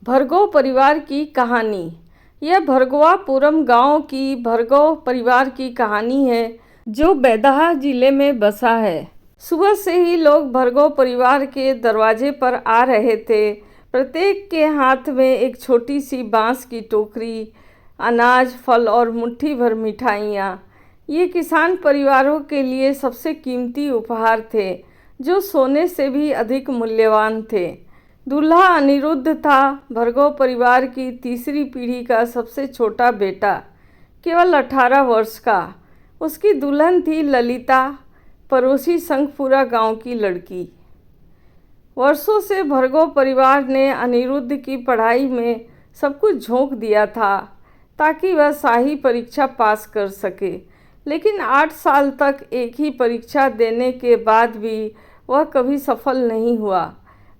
भरगोव परिवार की कहानी। यह भरगवापुरम गांव की भरगोव परिवार की कहानी है जो बैदहा जिले में बसा है। सुबह से ही लोग भरगोव परिवार के दरवाजे पर आ रहे थे। प्रत्येक के हाथ में एक छोटी सी बांस की टोकरी, अनाज, फल और मुट्ठी भर मिठाइयाँ। ये किसान परिवारों के लिए सबसे कीमती उपहार थे जो सोने से भी अधिक मूल्यवान थे। दूल्हा अनिरुद्ध था, भरगोव परिवार की तीसरी पीढ़ी का सबसे छोटा बेटा, केवल 18 वर्ष का। उसकी दुल्हन थी ललिता, पड़ोसी संगपुरा गांव की लड़की। वर्षों से भरगोव परिवार ने अनिरुद्ध की पढ़ाई में सब कुछ झोंक दिया था ताकि वह शाही परीक्षा पास कर सके, लेकिन 8 साल तक एक ही परीक्षा देने के बाद भी वह कभी सफल नहीं हुआ।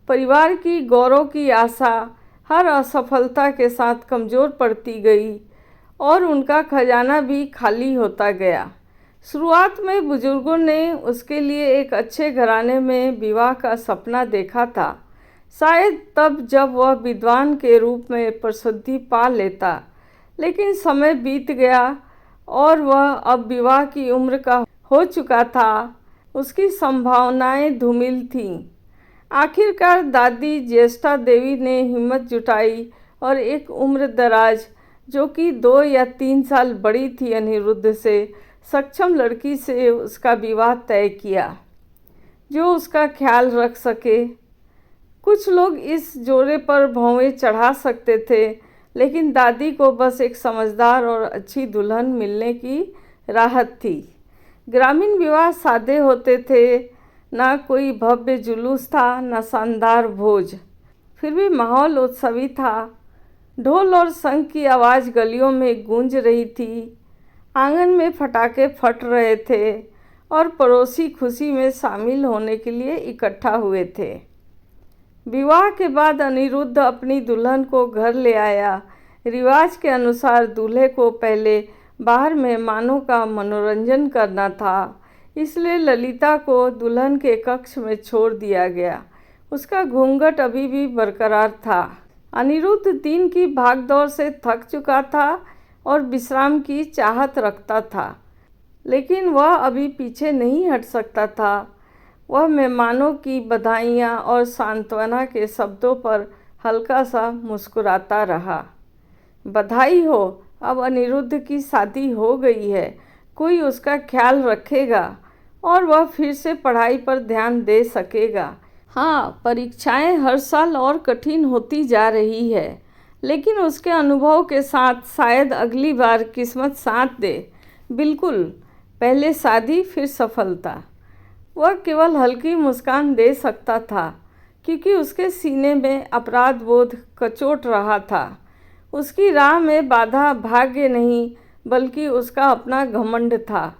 परिवार की गौरव की आशा हर असफलता के साथ कमज़ोर पड़ती गई और उनका खजाना भी खाली होता गया। शुरुआत में बुजुर्गों ने उसके लिए एक अच्छे घराने में विवाह का सपना देखा था, शायद तब जब वह विद्वान के रूप में प्रसिद्धि पा लेता। लेकिन समय बीत गया और वह अब विवाह की उम्र का हो चुका था। उसकी संभावनाएं धूमिल थीं। आखिरकार दादी ज्येष्ठा देवी ने हिम्मत जुटाई और एक उम्र दराज, जो कि 2 या 3 साल बड़ी थी अनिरुद्ध से, सक्षम लड़की से उसका विवाह तय किया जो उसका ख्याल रख सके। कुछ लोग इस जोड़े पर भौवें चढ़ा सकते थे, लेकिन दादी को बस एक समझदार और अच्छी दुल्हन मिलने की राहत थी। ग्रामीण विवाह सादे होते थे, ना कोई भव्य जुलूस था, ना शानदार भोज, फिर भी माहौल उत्सवी था। ढोल और शंख की आवाज़ गलियों में गूंज रही थी, आंगन में पटाखे फट रहे थे और पड़ोसी खुशी में शामिल होने के लिए इकट्ठा हुए थे। विवाह के बाद अनिरुद्ध अपनी दुल्हन को घर ले आया। रिवाज के अनुसार दूल्हे को पहले बाहर मेहमानों का मनोरंजन करना था, इसलिए ललिता को दुल्हन के कक्ष में छोड़ दिया गया। उसका घूंघट अभी भी बरकरार था। अनिरुद्ध दिन की भागदौड़ से थक चुका था और विश्राम की चाहत रखता था, लेकिन वह अभी पीछे नहीं हट सकता था। वह मेहमानों की बधाइयाँ और सांत्वना के शब्दों पर हल्का सा मुस्कुराता रहा। बधाई हो, अब अनिरुद्ध की शादी हो गई है, कोई उसका ख्याल रखेगा और वह फिर से पढ़ाई पर ध्यान दे सकेगा। हाँ, परीक्षाएं हर साल और कठिन होती जा रही है, लेकिन उसके अनुभव के साथ शायद अगली बार किस्मत साथ दे। बिल्कुल, पहले शादी फिर सफलता। वह केवल हल्की मुस्कान दे सकता था क्योंकि उसके सीने में अपराध बोध कचोट रहा था। उसकी राह में बाधा भाग्य नहीं, बल्कि उसका अपना घमंड था।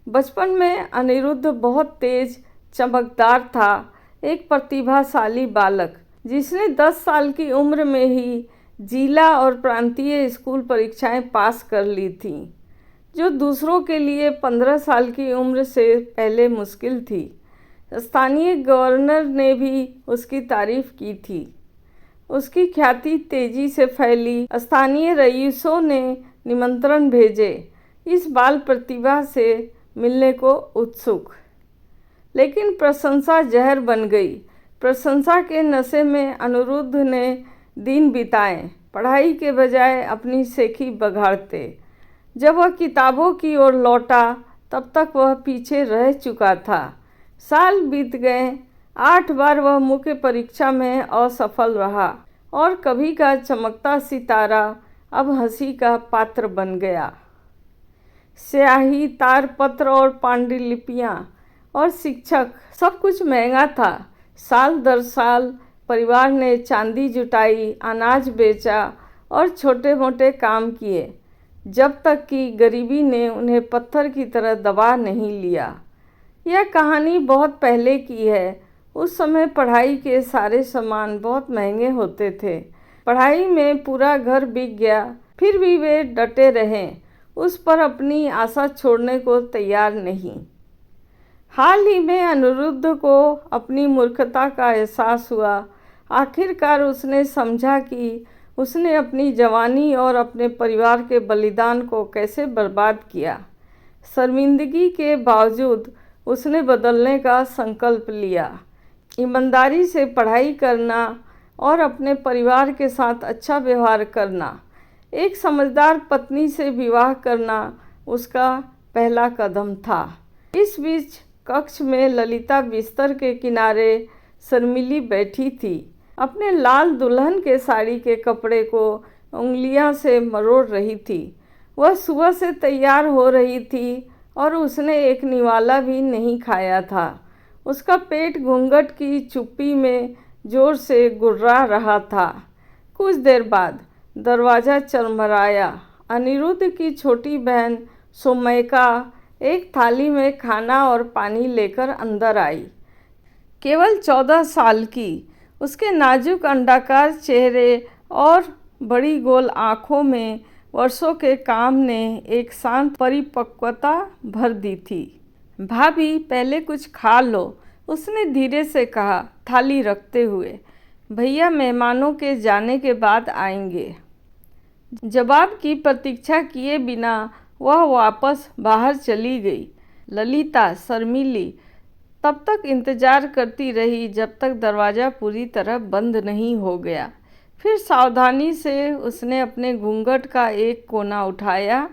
बचपन में अनिरुद्ध बहुत तेज चमकदार था, एक प्रतिभाशाली बालक जिसने 10 साल की उम्र में ही जिला और प्रांतीय स्कूल परीक्षाएं पास कर ली थीं, जो दूसरों के लिए 15 साल की उम्र से पहले मुश्किल थी। स्थानीय गवर्नर ने भी उसकी तारीफ की थी। उसकी ख्याति तेजी से फैली। स्थानीय रईसों ने निमंत्रण भेजे, इस बाल प्रतिभा से मिलने को उत्सुक। लेकिन प्रशंसा जहर बन गई। प्रशंसा के नशे में अनिरुद्ध ने दिन बिताए, पढ़ाई के बजाय अपनी सेखी बघाड़ते। जब वह किताबों की ओर लौटा, तब तक वह पीछे रह चुका था। साल बीत गए, 8 बार वह मुख्य परीक्षा में असफल रहा और कभी का चमकता सितारा अब हंसी का पात्र बन गया। स्याही, तारपत्र और पांडुलिपियाँ और शिक्षक, सब कुछ महंगा था। साल दर साल परिवार ने चांदी जुटाई, अनाज बेचा और छोटे मोटे काम किए, जब तक कि गरीबी ने उन्हें पत्थर की तरह दबा नहीं लिया। यह कहानी बहुत पहले की है। उस समय पढ़ाई के सारे सामान बहुत महंगे होते थे। पढ़ाई में पूरा घर बिक गया, फिर भी वे डटे रहे, उस पर अपनी आशा छोड़ने को तैयार नहीं। हाल ही में अनिरुद्ध को अपनी मूर्खता का एहसास हुआ। आखिरकार उसने समझा कि उसने अपनी जवानी और अपने परिवार के बलिदान को कैसे बर्बाद किया। शर्मिंदगी के बावजूद उसने बदलने का संकल्प लिया। ईमानदारी से पढ़ाई करना और अपने परिवार के साथ अच्छा व्यवहार करना, एक समझदार पत्नी से विवाह करना उसका पहला कदम था। इस बीच कक्ष में ललिता बिस्तर के किनारे शर्मिली बैठी थी, अपने लाल दुल्हन के साड़ी के कपड़े को उंगलियां से मरोड़ रही थी। वह सुबह से तैयार हो रही थी और उसने एक निवाला भी नहीं खाया था। उसका पेट घूंघट की चुप्पी में जोर से गुर्रा रहा था। कुछ देर बाद दरवाज़ा चरमराया। अनिरुद्ध की छोटी बहन सोमयका एक थाली में खाना और पानी लेकर अंदर आई। केवल 14 साल की, उसके नाजुक अंडाकार चेहरे और बड़ी गोल आँखों में वर्षों के काम ने एक शांत परिपक्वता भर दी थी। भाभी, पहले कुछ खा लो, उसने धीरे से कहा, थाली रखते हुए। भैया मेहमानों के जाने के बाद आएंगे। जवाब की प्रतीक्षा किए बिना वह वापस बाहर चली गई। ललिता शर्मिली तब तक इंतजार करती रही जब तक दरवाज़ा पूरी तरह बंद नहीं हो गया। फिर सावधानी से उसने अपने घूंघट का एक कोना उठाया,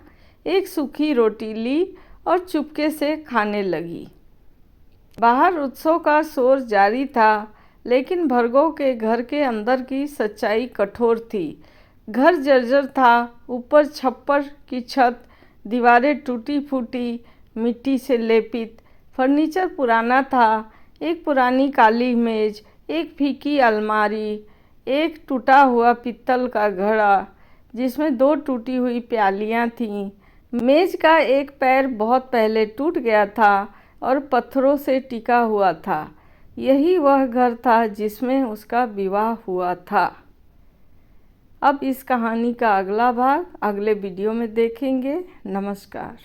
एक सूखी रोटी ली और चुपके से खाने लगी। बाहर उत्सव का शोर जारी था, लेकिन भार्गव के घर के अंदर की सच्चाई कठोर थी। घर जर्जर था, ऊपर छप्पर की छत, दीवारें टूटी फूटी, मिट्टी से लेपित, फर्नीचर पुराना था। एक पुरानी काली मेज, एक फीकी अलमारी, एक टूटा हुआ पीतल का घड़ा जिसमें 2 टूटी हुई प्यालियाँ थीं। मेज का एक पैर बहुत पहले टूट गया था और पत्थरों से टिका हुआ था। यही वह घर था जिसमें उसका विवाह हुआ था। अब इस कहानी का अगला भाग अगले वीडियो में देखेंगे। नमस्कार।